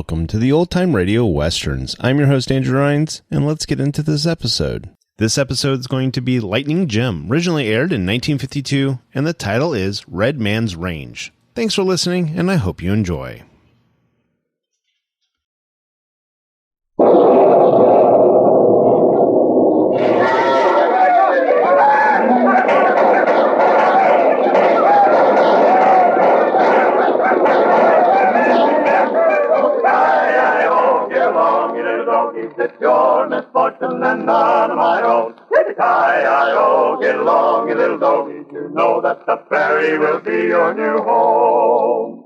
welcome to the Old Time Radio Westerns. I'm your host, Andrew Rines, and let's get into this episode. This episode is going to be Lightning Jim, originally aired in 1952, and the title is Red Man's Range. Thanks for listening, and I hope you enjoy. It's your misfortune and none of my own. Yippee-ki-yi-o, get along, you little doggies. You know that the prairie will be your new home.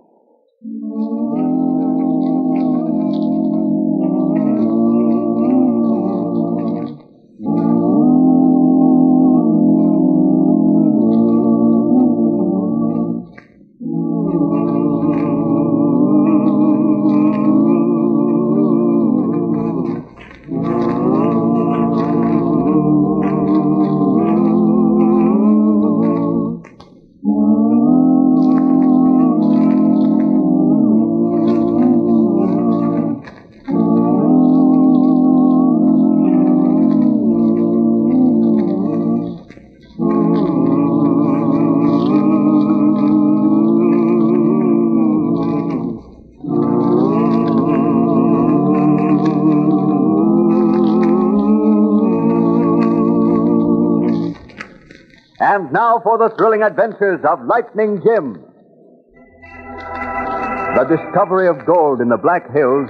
And now for the thrilling adventures of Lightning Jim. The discovery of gold in the Black Hills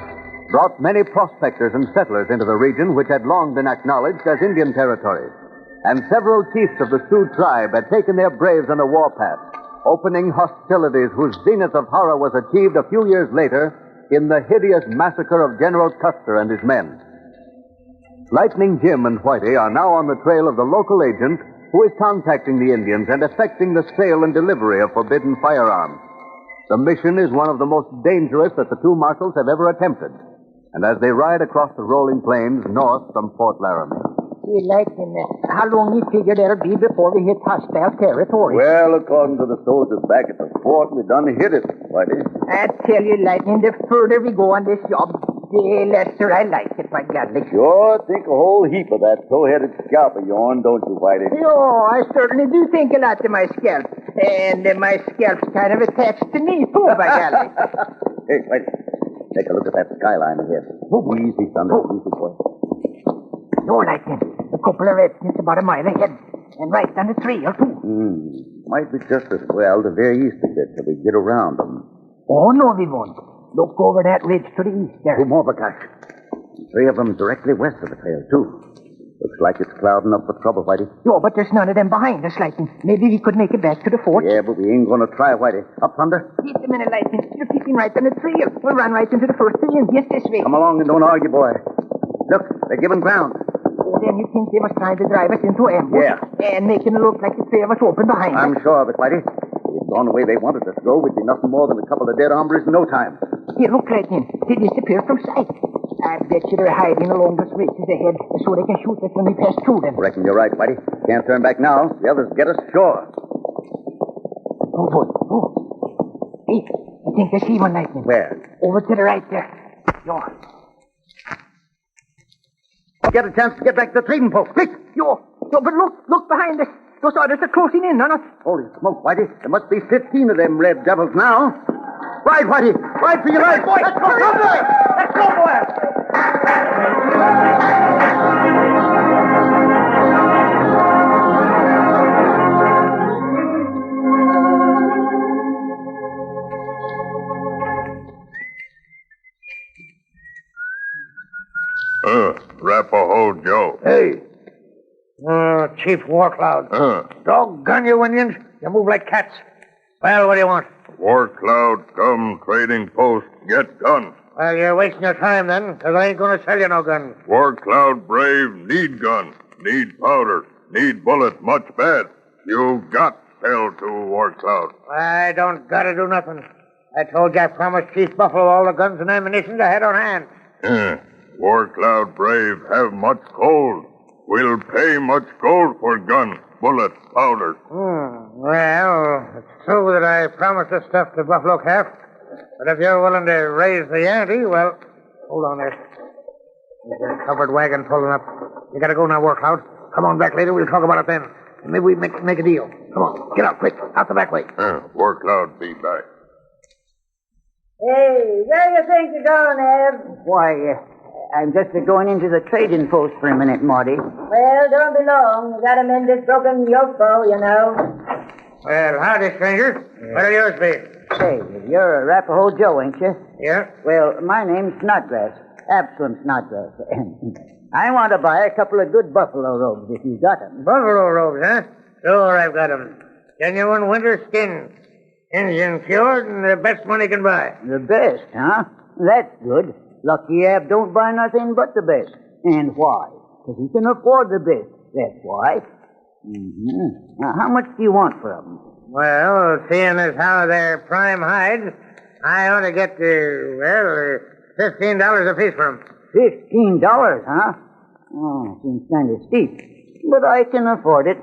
brought many prospectors and settlers into the region which had long been acknowledged as Indian territory. And several chiefs of the Sioux tribe had taken their braves on the warpath, opening hostilities whose zenith of horror was achieved a few years later in the hideous massacre of General Custer and his men. Lightning Jim and Whitey are now on the trail of the local agent who is contacting the Indians and effecting the sale and delivery of forbidden firearms. The mission is one of the most dangerous that the two marshals have ever attempted. And as they ride across the rolling plains north from Fort Laramie. How long you figure that'll be before we hit hostile territory? Well, according to the soldiers back at the fort, we done hit it, Whitey. I tell you, Lightning, the further we go on this job, the lesser I like it, my godly. Sure, think a whole heap of that tow-headed scalp of yourn, don't you, Whitey? Oh, I certainly do think a lot of my scalp. And my scalp's kind of attached to me, too, my golly. Hey, Whitey, take a look at that skyline ahead. Easy, Thunder, easy, boy. No, Lightning, a couple of redskins about a mile ahead. And right on the trail, too. Might be just as well to veer east a bit till we get around them. Oh, no, we won't. Look over that ridge to the east there. Two more, Bakash. Three of them directly west of the trail, too. Looks like it's clouding up for trouble, Whitey. No, but there's none of them behind us, Lightning. Maybe we could make it back to the fort. Yeah, but we ain't going to try, Whitey. Up, Thunder. Wait a minute, Lightning. You're keeping right on the trail. We'll run right into the first of the Indians this way. Come along and don't argue, boy. Look, they're giving ground. Oh, then you think they was trying to drive us into ambush? Yeah. And making it look like the trail was open behind us? I'm sure of it, Whitey. If we'd gone the way they wanted us to go, we'd be nothing more than a couple of dead hombres in no time. Here, look, Lightning. They disappeared from sight. I bet you they're hiding along the ridges ahead so they can shoot us when we pass through them. Reckon you're right, Whitey. Can't turn back now. The others get us sure. Oh, boy. Oh. Hey, I think I see one, Lightning. Where? Over to the right there. Yo. Get a chance to get back to the trading post. Quick! Yo, but look behind us. Those others are closing in on us. Holy smoke, Whitey. There must be 15 of them red devils now. Ride, Whitey. Ride for your life. Boy, let's go, boy. Let's go, boy. Rapaho Joe. Hey. Chief Warcloud. Doggone you, Indians. You move like cats. Well, what do you want? Warcloud, come, trading post, get guns. Well, you're wasting your time then, because I ain't going to sell you no guns. Warcloud brave, need gun, need powder, need bullet, much bad. You got sell to Warcloud. I don't got to do nothing. I told you I promised Chief Buffalo all the guns and ammunition I had on hand. Warcloud brave, have much gold. We'll pay much gold for gun, bullet, powder. Well, it's true that I promised this stuff to Buffalo Calf, But if you're willing to raise the ante, well, hold on there. There's a covered wagon pulling up. You gotta go now, Warcloud. Come on back later. We'll talk about it then. Maybe we make a deal. Come on, get out quick. Out the back way. Warcloud be back. Hey, where you think you're going, Eb? Why, I'm just going into the trading post for a minute, Marty. Well, don't be long. You gotta mend this broken yoke bow, you know. Well, howdy, stranger. What'll yours be? Say, you're Arapahoe Joe, ain't you? Yeah? Well, my name's Snodgrass. Absalom Snodgrass. I want to buy a couple of good buffalo robes if you got 'em. Buffalo robes, huh? Sure, I've got 'em. Genuine winter skin. Indian cured and the best money can buy. The best, huh? That's good. Lucky Ab don't buy nothing but the best. And why? Because he can afford the best. That's why. Now, how much do you want for 'em? Well, seeing as how they're prime hides, I ought to get $15 apiece for 'em. $15, huh? Oh, seems kind of steep. But I can afford it.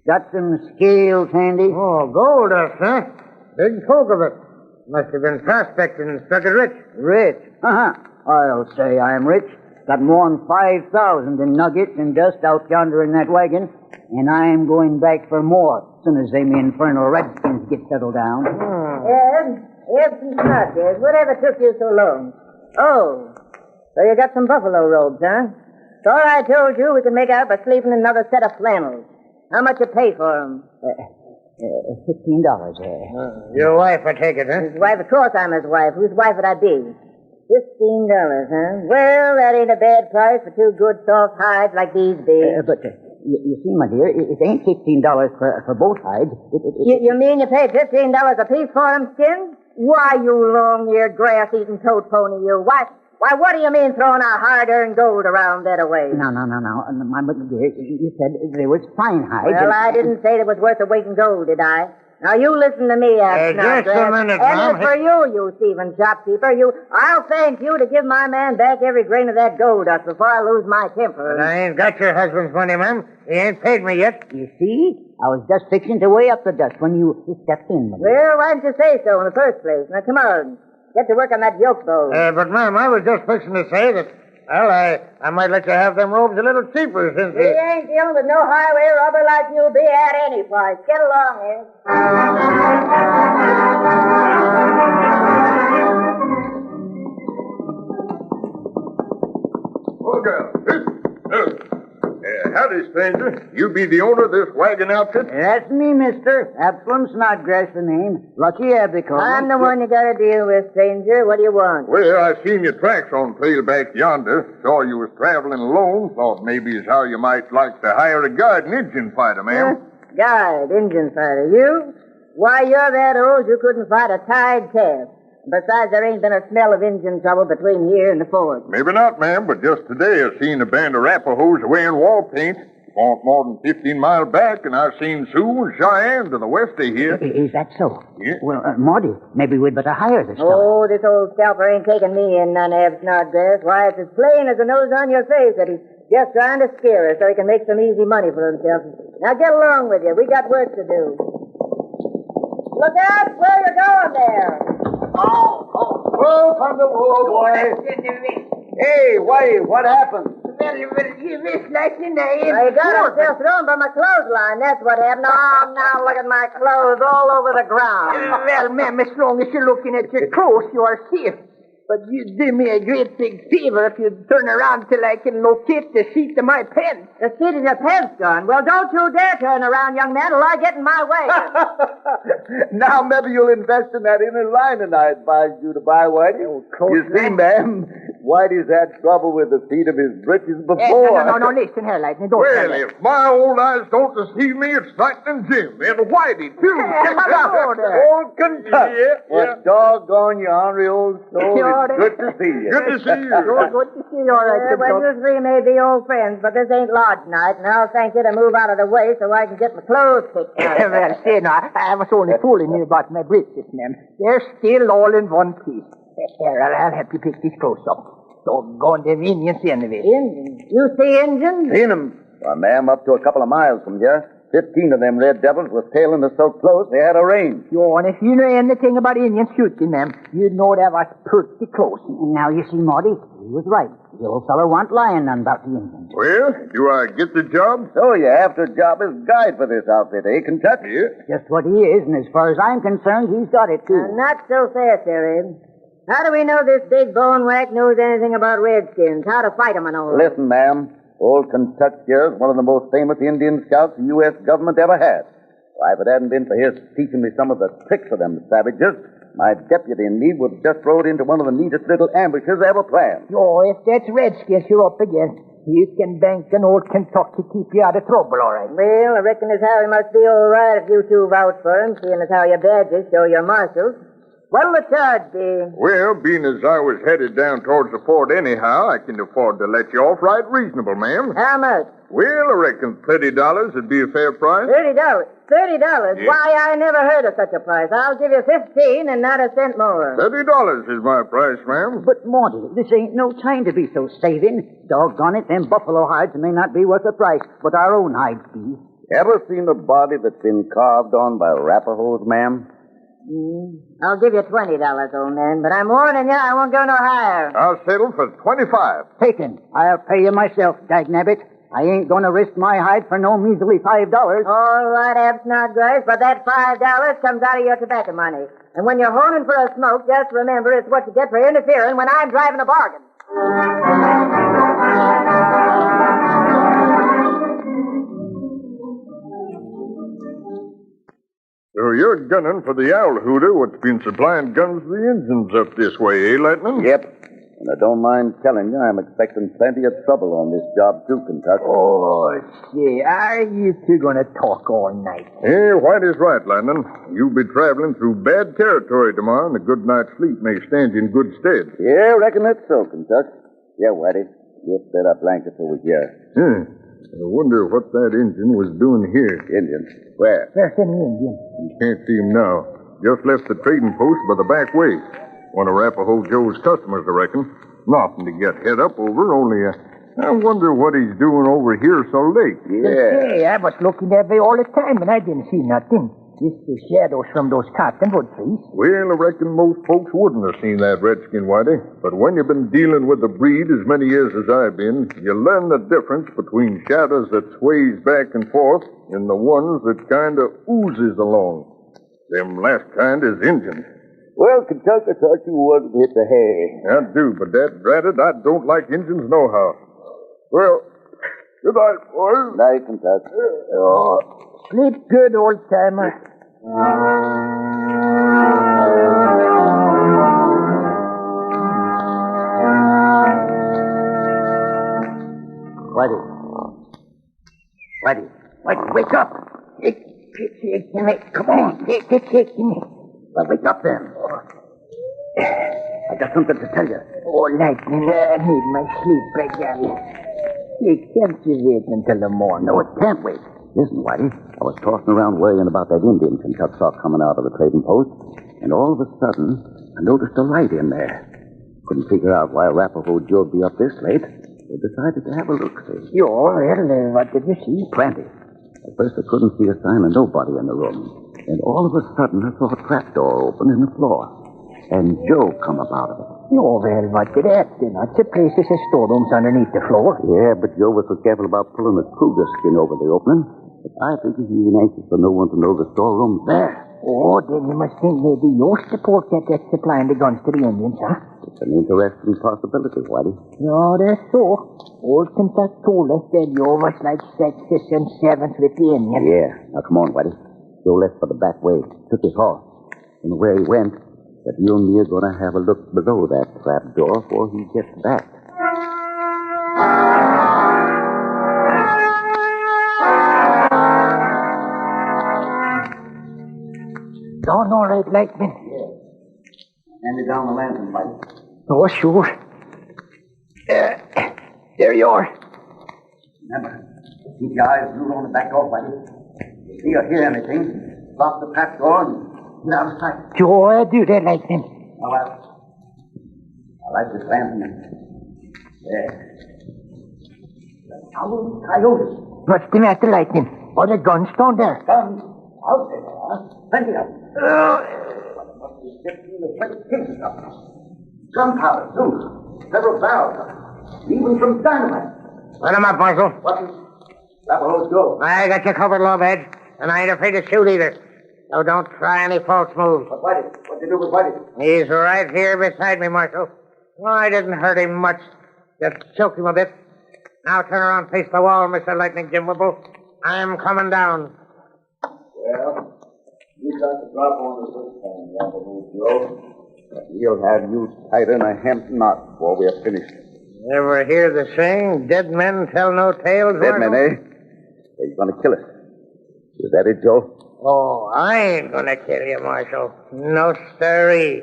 Got some scales handy? Oh, gold dust, huh? Big folk of it. Must have been prospecting and struck it rich. Rich? I'll say I'm rich. Got more than 5,000 in nuggets and dust out yonder in that wagon. And I'm going back for more as soon as them infernal redskins get settled down. Eb, she's not, Eb. Whatever took you so long? Oh, so you got some buffalo robes, huh? Thought I told you we could make out by sleeping in another set of flannels. How much you pay for 'em? $15. Your wife, I take it, huh? His wife, of course I'm his wife. Whose wife would I be? $15, huh? Well, that ain't a bad price for two good soft hides like these be. But you see, my dear, it ain't $15 for both hides. You mean you paid $15 apiece for 'em skins? Why, you long-eared, grass-eating toad pony, you. Why, what do you mean throwing our hard-earned gold around that away? No. My dear, you said there was fine hides. Well, I didn't say it was worth the weight in gold, did I? Now, you listen to me, just a minute, and Mom. as for you Stephen shopkeeper, I'll thank you to give my man back every grain of that gold dust before I lose my temper. But I ain't got your husband's money, ma'am. He ain't paid me yet. You see? I was just fixing to weigh up the dust when you stepped in. Well, why didn't you say so in the first place? Now, come on. Get to work on that yoke bow. But, ma'am, I was just fixing to say that, well, I might let you have them robes a little cheaper since We ain't dealing with no highway robber like you'll be at any price. Get along, eh? Oh, girl. Howdy, stranger. You be the owner of this wagon outfit? That's me, mister. Absalom Snodgrass, the name. Lucky Abico. I'm the one you gotta deal with, stranger. What do you want? Well, I seen your tracks on trail back yonder. Saw you was traveling alone. Thought maybe as how you might like to hire a guard and Injun fighter, ma'am. Guide, Injun fighter. You? Why, you're that old you couldn't fight a tied calf. Besides, there ain't been a smell of Injun trouble between here and the fort. Maybe not, ma'am, but just today I seen a band of Arapahoes wearing war paint. Wasn't more than 15 miles back, and I've seen Sioux and Cheyenne to the west of here. Is that so? Yeah. Well, Marty, maybe we'd better hire this fellow. Oh, this old scalper ain't taking me in none, Ab Snodgrass. Why, it's as plain as the nose on your face that he's just trying to scare us so he can make some easy money for himself. Now get along with you. We got work to do. Look out where you're going there. Whoa, from the wall, boy. Hey, wait, what happened? You missed like in the I got himself thrown by my clothesline. That's what happened. Now look at my clothes all over the ground. Well, ma'am, as long as you're looking at your clothes, you are safe. But you'd do me a great big favor if you'd turn around till I can locate the seat of my pants. The seat of your pants gone. Well, don't you dare turn around, young man, or I get in my way. Now maybe you'll invest in that inner lining I advised you to buy, Whitey. You see, ma'am, Whitey's had trouble with the feet of his breeches before. No, listen here, Lightning. Don't Well, tell if my old eyes don't deceive me, it's Lightning Jim and Whitey, too. hello there. Old Kentucky. What doggone you ornery old soul. It's good to see you. Good to see you. Good to see you, all right, Well, you three may be old friends, but this ain't lodge night, and I'll thank you to move out of the way so I can get my clothes picked out. Well, say, no, I was only fooling you about my breeches, ma'am. They're still all in one piece. Here, I'll help you pick these clothes up. Doggone them Indians anyway. Indians? You see Indians? Seen him. Well, ma'am, up to a couple of miles from here. 15 of them red devils was tailing us so close they had a range. Yo, and if you know anything about Indians shooting them, you'd know that was pretty close. Now, you see, Marty, he was right. The old fellow wa'n't lying none about the Indians. Well, do I get the job? So you after job as guide for this outfit, eh, Kentucky? Just what he is, and as far as I'm concerned, he's got it, too. Not so fast, there, Abe. How do we know this big bone whack knows anything about redskins? How to fight 'em and all? Listen, ma'am. Old Kentucky here is one of the most famous Indian scouts the U.S. government ever had. Why, if it hadn't been for his teaching me some of the tricks of them savages, my deputy and me would have just rode into one of the neatest little ambushes ever planned. Yo, if that's redskins you're up against, you can bank on old Kentucky keep you out of trouble, all right. Well, I reckon as how he must be all right if you two vouch for him, seeing as how your badges show you're marshals. What'll the charge be? Well, being as I was headed down towards the fort anyhow, I can afford to let you off right reasonable, ma'am. How much? Well, I reckon $30 would be a fair price. $30. $30? Yeah. Why, I never heard of such a price. I'll give you 15 and not a cent more. $30 is my price, ma'am. But, Marty, this ain't no time to be so saving. Doggone it, them buffalo hides may not be worth the price, but our own hides be. Ever seen a body that's been carved on by Arapahoes, ma'am? I'll give you $20, old man, but I'm warning you, I won't go no higher. I'll settle for $25. Taken. I'll pay you myself, dagnabbit. I ain't going to risk my hide for no measly $5. All right, Ab Snodgrass, but that $5 comes out of your tobacco money. And when you're honing for a smoke, just remember it's what you get for interfering when I'm driving a bargain. So you're gunning for the owl hooter what's been supplying guns to the Indians up this way, eh, Lightning? Yep. And I don't mind telling you, I'm expecting plenty of trouble on this job, too, Kentucky. Oh, say, are you two going to talk all night? Yeah, Whitey's right, Lightning. You'll be traveling through bad territory tomorrow, and a good night's sleep may stand you in good stead. Yeah, reckon that's so, Kentucky. Yeah, Whitey. Just set up blankets over here. I wonder what that Indian was doing here. Indian? Where? There's an Indian. You can't see him now. Just left the trading post by the back way. One of Arapaho Joe's customers, I reckon. Nothing to get head up over, only I wonder what he's doing over here so late. Yeah. Hey, I was looking that way all the time, and I didn't see nothing. Just the shadows from those cottonwood trees. Well, I reckon most folks wouldn't have seen that redskin, Whitey. But when you've been dealing with the breed as many years as I've been, you learn the difference between shadows that sways back and forth and the ones that kind of oozes along. Them last kind is Injuns. Well, Kentucky, I thought you would hit the hay. I do, but that dratted, I don't like Injuns nohow. Well, good night, boys. Night, Kentucky. Oh, sleep good, old timer. Whitey, wake up. Come on. Take me. Well, wake up then. I got something to tell you. Oh, Lightning, I need my sleep back, Gary. You can't you wait until the morning? No, it can't wait. Listen, Whitey, I was tossing around worrying about that Indian Kentucky saw coming out of the trading post, and all of a sudden, I noticed a light in there. Couldn't figure out why Arapaho Joe'd be up this late, so decided to have a look-see. What did you see? Plenty. At first, I couldn't see a sign of nobody in the room. And all of a sudden, I saw a trapdoor open in the floor. And Joe come up out of it. What did that? They're not the places as storerooms underneath the floor. Yeah, but Joe was so careful about pulling the cougar skin over the opening that I figured he ain't anxious for no one to know the storeroom's there. Oh, then you must think maybe you're the portrait that's supplying the guns to the Indians, huh? It's an interesting possibility, Whitey. No, that's so. Old Kentucky told us that you was like 6th and 7th with the Indians. Yeah. Now, come on, Whitey. Joe left for the back way, took his horse. And where he went, that you and me are going to have a look below that trap door before he gets back. Dawn all right, Lightning? Hand me down the lantern, Whitey. Oh, sure. There you are. Remember, keep your eyes glued on the back door, Whitey. If you see or hear anything, lock the trap door and get out of sight. Sure, I do that, Lightning. Now, I like this lantern. There. Owl, coyotes. What's the matter, Lightning? Are the guns down there? Guns out there, plenty of them. Gunpowder, too. Several barrels of it. Even some dynamite. Let him up, Marshal. What is Rapahoe's Joe? I got you covered, Lawbedge, and I ain't afraid to shoot either. So don't try any false moves. But Whitey, what'd you do with Whitey? He's right here beside me, Marshal. Well, I didn't hurt him much. Just choked him a bit. Now turn around, face the wall, Mr. Lightning Jim Whipple. I'm coming down. Well, you got the drop on us this time, Rapahoe Joe. We'll have you tighter than a hemp knot before we are finished. Ever hear the saying, dead men tell no tales? Dead men, Marshal? eh? He's going to kill us. Is that it, Joe? Oh, I ain't gonna kill you, Marshal. No, sirree.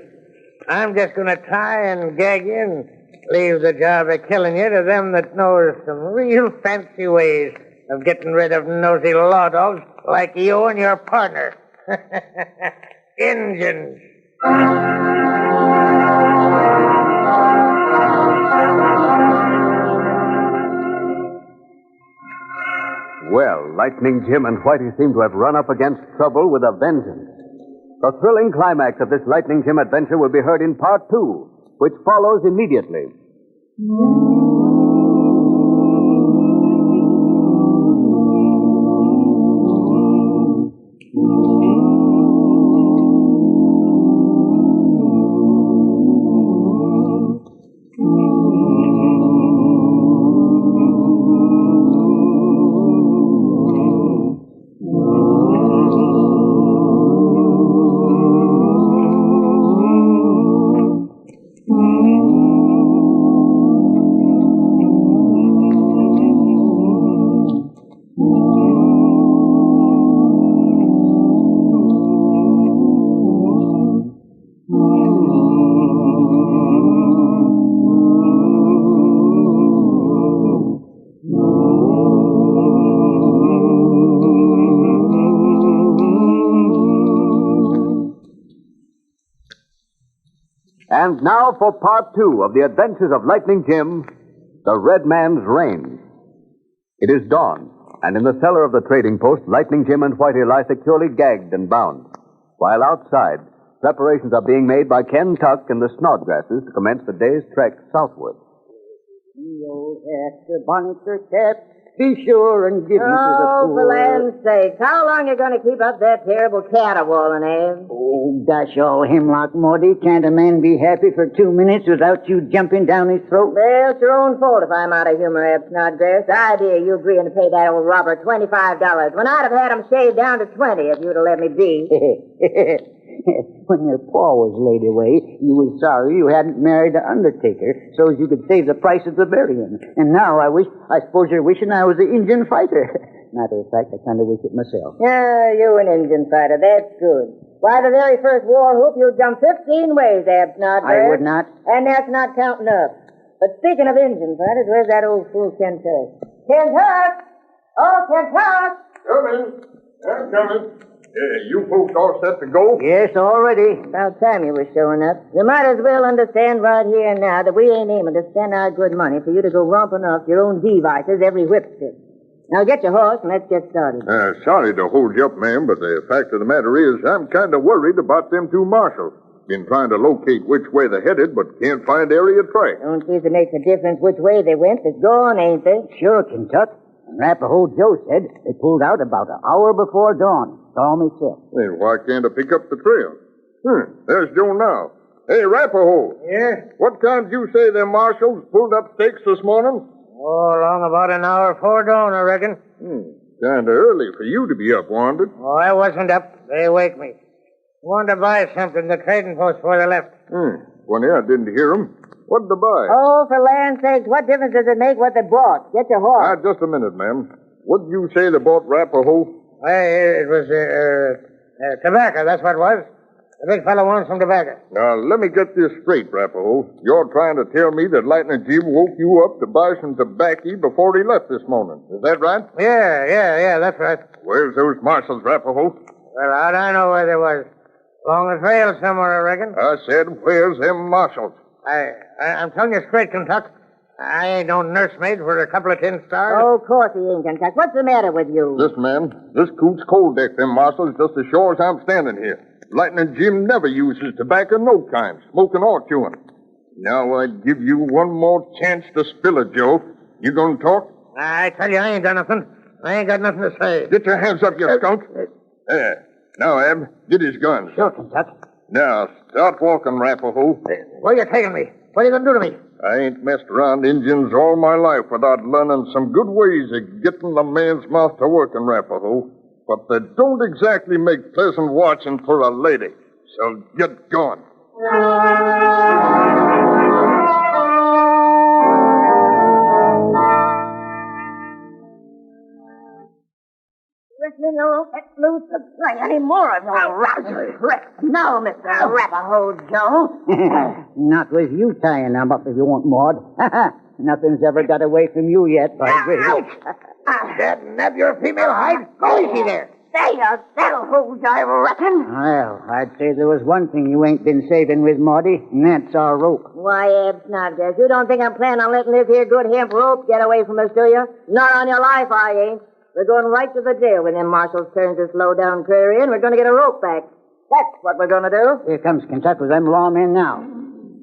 I'm just gonna tie and gag you and leave the job of killing you to them that knows some real fancy ways of getting rid of nosy law dogs like you and your partner. Injuns. Well, Lightning Jim and Whitey seem to have run up against trouble with a vengeance. The thrilling climax of this Lightning Jim adventure will be heard in part 2, which follows immediately. And now for part 2 of the adventures of Lightning Jim, the Red Man's Range. It is dawn, and in the cellar of the trading post, Lightning Jim and Whitey lie securely gagged and bound, while outside, preparations are being made by Ken Tuck and the Snodgrasses to commence the day's trek southward. You'll have to bonnet your cap. Be sure and give 'em to the Oh, poor. for land's sake. How long you going to keep up that terrible caterwauling, Abe? Oh, gosh, all hemlock, Morty. Can't a man be happy for 2 minutes without you jumping down his throat? Well, it's your own fault if I'm out of humor, Abe Snodgrass. The idea of you agreeing to pay that old robber $25 when I'd have had him shaved down to 20 if you'd have let me be. When your pa was laid away, you was sorry you hadn't married the undertaker so as you could save the price of the burying. And now I suppose you're wishing I was the Indian fighter. Matter of fact, I kind of wish it myself. Yeah, you an Indian fighter. That's good. Why, the very first war whoop, you jumped 15 ways, Abe Snodgrass. I would not. And that's not counting up. But speaking of Indian fighters, where's that old fool Ken Tuck? Ken Tuck! Oh, Ken Tuck! Coming. I'm coming. You folks all set to go? Yes, already. About time you were showing up. You might as well understand right here and now that we ain't aiming to spend our good money for you to go romping off your own devices every whipstick. Now get your horse and let's get started. Sorry to hold you up, ma'am, but the fact of the matter is I'm kind of worried about them two marshals. Been trying to locate which way they're headed, but can't find area track. Don't seem to make a difference which way they went. They're gone, ain't they? Sure, Kentuck. And Rapahoe Joe said they pulled out about an hour before dawn. Saw myself. Then why can't I pick up the trail? There's Joe now. Hey, Rapahoe. Yeah? What time did you say them marshals pulled up stakes this morning? Oh, along about an hour before dawn, I reckon. Kind of early for you to be up, wasn't it? Oh, I wasn't up. They wake me. Wanted to buy something at the trading post before they left. Funny, I didn't hear 'em. What'd they buy? Oh, for land's sakes, what difference does it make what they bought? Get your horse. Just a minute, ma'am. What'd you say they bought Rapahoe? It was tobacco, that's what it was. The big fellow wants some tobacco. Now, let me get this straight, Rapahoe. You're trying to tell me that Lightning Jim woke you up to buy some tobacco before he left this morning. Is that right? Yeah, that's right. Where's those marshals, Rapahoe? Well, how'd I know where they was? Along the trail somewhere, I reckon. I said, where's them marshals? I'm telling you straight, Kentuck. I ain't no nursemaid for a couple of tin stars. Oh, of course he ain't, Kentucky. What's the matter with you? Listen, man, this coot's cold deck them marshals just as sure as I'm standing here. Lightning Jim never uses tobacco, no kind, smoking or chewing. Now I'd give you one more chance to spill it, Joe. You gonna talk? I tell you, I ain't done nothing. I ain't got nothing to say. Get your hands up, you skunk. There. Now, Ab, get his gun. Sure, Kentucky. Now, start walking, Rapahoe. Where you taking me? What are you going to do to me? I ain't messed around Indians all my life without learning some good ways of getting the man's mouth to work in Rapahoe. But they don't exactly make pleasant watching for a lady. So get going. You know, let loose to play any more of your rousers. No, Mr. Arapaho Joe. Not with you tying them up if you want, Maud. Nothing's ever got away from you yet, by grace. That nab your female hide? Go easy there. That'll hold, I reckon. Well, I'd say there was one thing you ain't been saving with, Maudie, and that's our rope. Why, Eb Snodgrass, you don't think I'm planning on letting this here good hemp rope get away from us, do you? Not on your life, I ain't. We're going right to the jail when them marshals turn this low-down prairie in. We're going to get a rope back. That's what we're going to do. Here comes Kentucky with them lawmen now.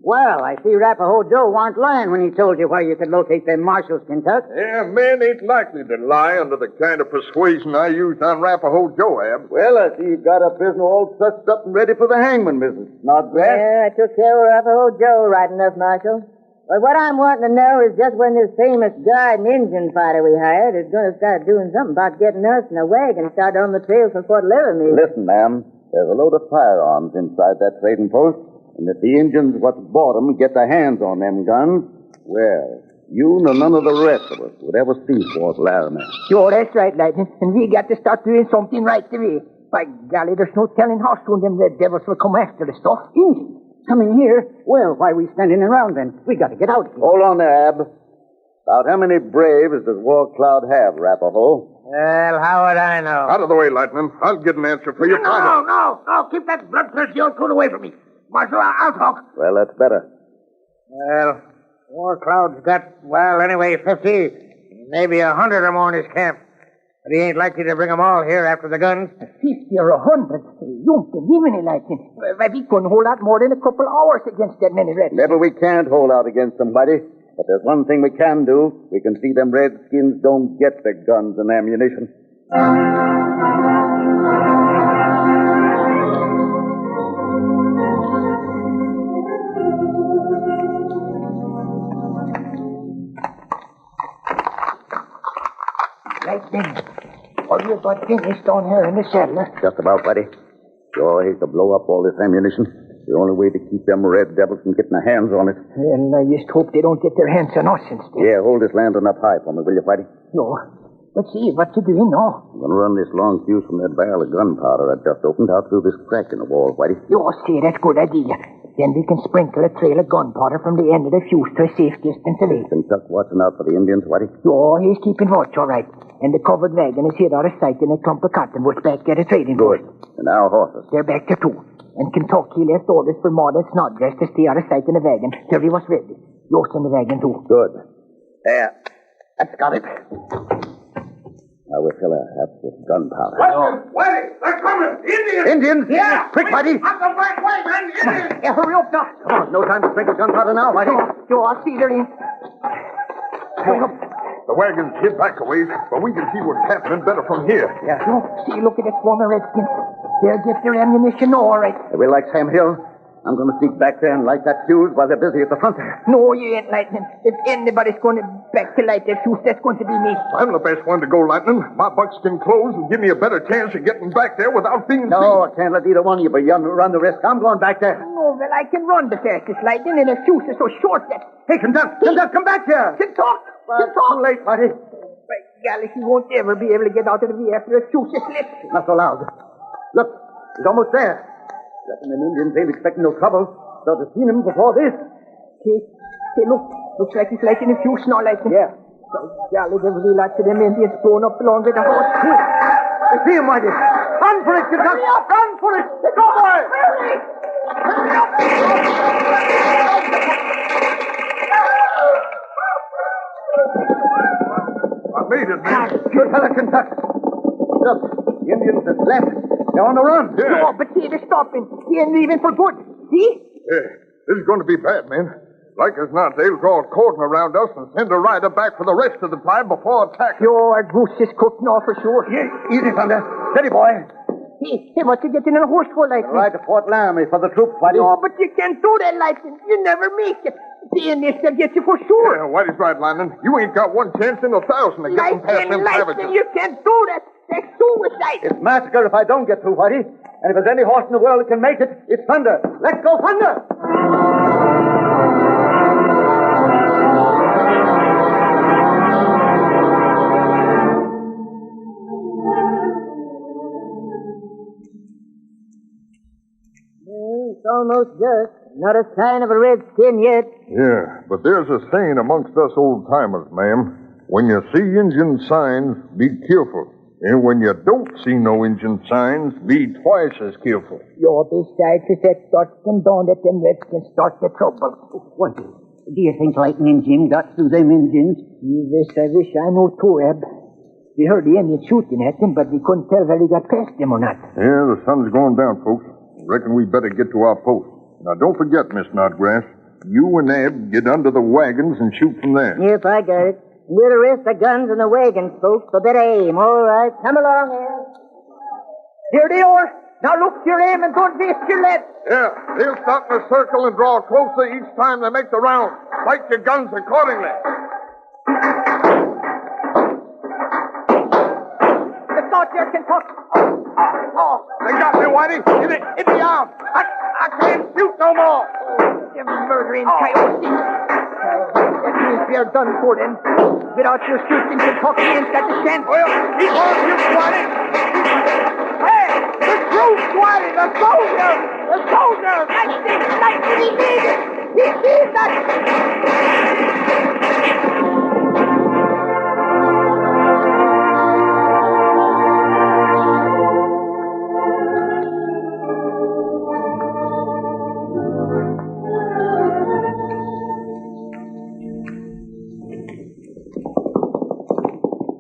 Well, I see Rapahoe Joe warn't lying when he told you where you could locate them marshals, Kentucky. Yeah, men ain't likely to lie under the kind of persuasion I used on Rapahoe Joe, Ab. Well, I see you got a prisoner all trussed up and ready for the hangman business. Not bad. Yeah, I took care of Rapahoe Joe right enough, Marshal. But what I'm wanting to know is just when this famous guard and Indian fighter we hired is going to start doing something about getting us in a wagon and start on the trail for Fort Laramie. Listen, ma'am, there's a load of firearms inside that trading post, and if the Indians what bought them get their hands on them guns, well, you nor none of the rest of us would ever see Fort Laramie. Sure, that's right, Lightning. And we got to start doing something right away. By golly, there's no telling how soon them red devils will come after the stuff. Indians coming here? Well, why are we standing around then? We got to get out here. Hold on there, Ab. About how many braves does War Cloud have, Rapahoe? Well, how would I know? Out of the way, Lightning. I'll get an answer for you. No. Keep that bloodthirsty old coot away from me. Marshal, I'll talk. Well, that's better. Well, War Cloud's got, anyway, 50, maybe 100 or more in his camp. But he ain't likely to bring them all here after the guns. 50 or 100. You don't believe any Lightning. Why, we couldn't hold out more than a couple hours against that many redskins. Maybe we can't hold out against somebody, but there's one thing we can do. We can see them redskins don't get the guns and ammunition. Lightning. All you got finished down here in the cellar. Just about, buddy. Sure, hate to blow up all this ammunition. The only way to keep them red devils from getting their hands on it. Well, I just hope they don't get their hands on us instead. Yeah, hold this lantern up high for me, will you, Whitey? No. Let's see what to do now. I'm going to run this long fuse from that barrel of gunpowder I just opened out through this crack in the wall, Whitey. You see, that's a good idea. Then we can sprinkle a trail of gunpowder from the end of the fuse to a safe distance away. Kentuck watching out for the Indians, Whitey? Oh, he's keeping watch, all right. And the covered wagon is hid out of sight in a clump of cottonwoods back at a trading post. And our horses? They're back to 2. And Kentucky left orders for Maud and Snodgrass to stay out of sight in the wagon till he was ready. You're in the wagon, too. Good. There. That's got it. Now we'll fill our hats with gunpowder. Wait! They're coming! Indians! Indians? Yeah! Quick, Whitey! Up the back way, man! Indians! Yeah, hurry up, Doc. Come on, no time to sprinkle gunpowder now, Whitey. Joe, I'll see they're in. Hurry up. The wagon's hid back a ways, but we can see what's happening better from here. Yeah. Joe, see, look at that swarm of redskins. They'll get their ammunition now, all right. We like Sam Hill. I'm going to sneak back there and light that fuse while they're busy at the front there. No, you ain't, Lightning. If anybody's going to back to light that fuse, that's going to be me. I'm the best one to go, Lightning. My buckskin clothes will give me a better chance of getting back there without being No, seen. I can't let either one of you but you run the risk. I'm going back there. No, well, I can run the fastest, Lightning, and the fuse is so short that... Hey, Kentuck, come back here. Can talk. Too late, Whitey. By golly, he won't ever be able to get out of the way after a fuse is lit. Not so loud. Look, he's almost there. Reckon the Indians ain't expecting no trouble. Should have seen him before this. Hey, look. Looks like he's lighting a fuse now, Lightning. Yeah. By golly, there's really lots of them Indians blown up along with the horse, too. I see him, Whitey. Run for it, Kentuck. Run for it. Go, boy. I made it, man. Good fella, Kentucky. Look, the Indians have left. They're on the run. Yeah. No, but see, they're stopping. He ain't leaving for good. See? Yeah, this is going to be bad, man. Like as not, they'll draw a cordon around us and send a rider back for the rest of the tribe before attacking. Your goose is cooked now for sure. Yeah, easy, Thunder. Steady, boy. Hey, what you getting in a horse for like this? Ride to Fort Laramie for the troops, Whitey. No, but you can't do that like this. You never make it. The Indians will get you for sure. Yeah, Whitey's right, Lyman. You ain't got one chance in 1,000 to get them past them savages. You can't do that. That's suicide. It's massacre if I don't get through, Whitey. And if there's any horse in the world that can make it, it's Thunder. Let's go, Thunder! It's almost dusk. Not a sign of a redskin yet. Yeah, but there's a saying amongst us old-timers, ma'am. When you see Indian signs, be careful. And when you don't see no Indian signs, be twice as careful. You're besides to set dusk and don't let them redskins start the trouble. What do you think Lightning Jim got through them Indians? I wish I knew too, Eb. We heard the Indians shooting at them, but we couldn't tell whether he got past them or not. Yeah, the sun's going down, folks. Reckon we better get to our post. Now, don't forget, Miss Snodgrass. You and Eb get under the wagons and shoot from there. Yep, I got it. We'll arrest the guns and the wagons, folks, so better aim. All right, come along, Eb. Here they are. Now look your aim and don't waste your lead. Yeah, they'll stop in a circle and draw closer each time they make the round. Sight your guns accordingly. The start there, Kentucky. They got me, Whitey. In the arm. I can't shoot no more. You murdering coyote. That means we're done for then. Without your shooting, Kentucky ain't got the chance. Well, keep on shooting, Whitey. Hey, the troops, Whitey, the soldiers! The soldiers! Lightning, he made it! He sees that!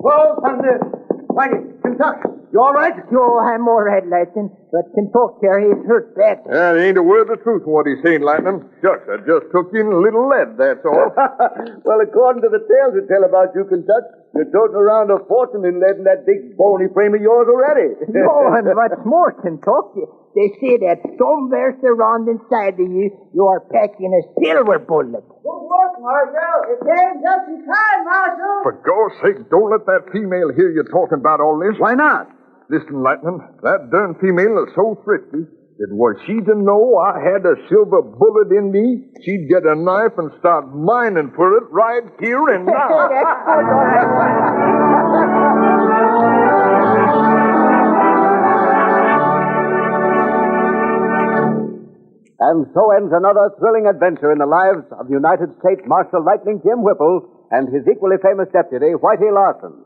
Whoa, Thunder! Whitey, Kentucky, you all right? Yo, I'm all right, Lightning, but Kentucky, he's hurt bad. Yeah, there ain't a word of truth in what he's saying, Lightning. Shucks, I just took in a little lead, that's all. Well, according to the tales we tell about you, Kentucky, you're toting around a fortune in lead in that big bony frame of yours already. No, and what's more, Kentucky, they say that somewhere around inside of you, you are packing a silver bullet. Good work, Marshal. It came just in time, Marshal. For God's sake, don't let that female hear you talking about all this. Why not? Listen, Lightning, that darn female is so thrifty that were she to know I had a silver bullet in me, she'd get a knife and start mining for it right here and now. And so ends another thrilling adventure in the lives of United States Marshal Lightning Jim Whipple and his equally famous deputy, Whitey Larson.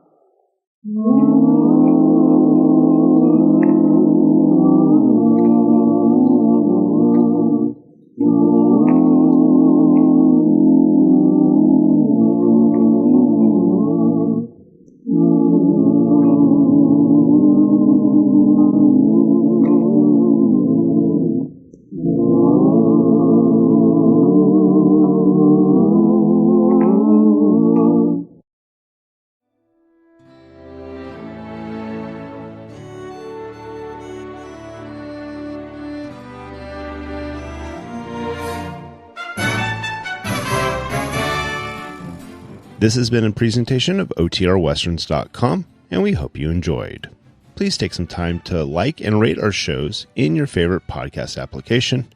This has been a presentation of OTRWesterns.com, and we hope you enjoyed. Please take some time to like and rate our shows in your favorite podcast application.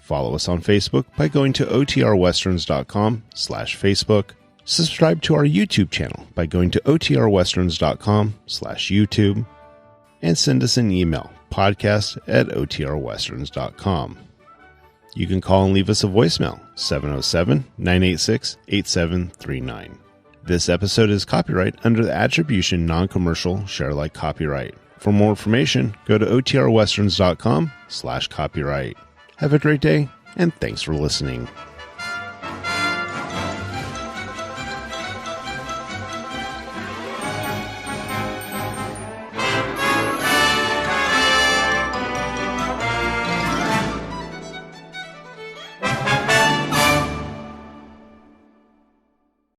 Follow us on Facebook by going to OTRWesterns.com/Facebook. Subscribe to our YouTube channel by going to OTRWesterns.com/YouTube. And send us an email, podcast@OTRWesterns.com. You can call and leave us a voicemail, 707-986-8739. This episode is copyright under the Attribution Non-Commercial Share-alike copyright. For more information, go to OTRWesterns.com/copyright. Have a great day, and thanks for listening.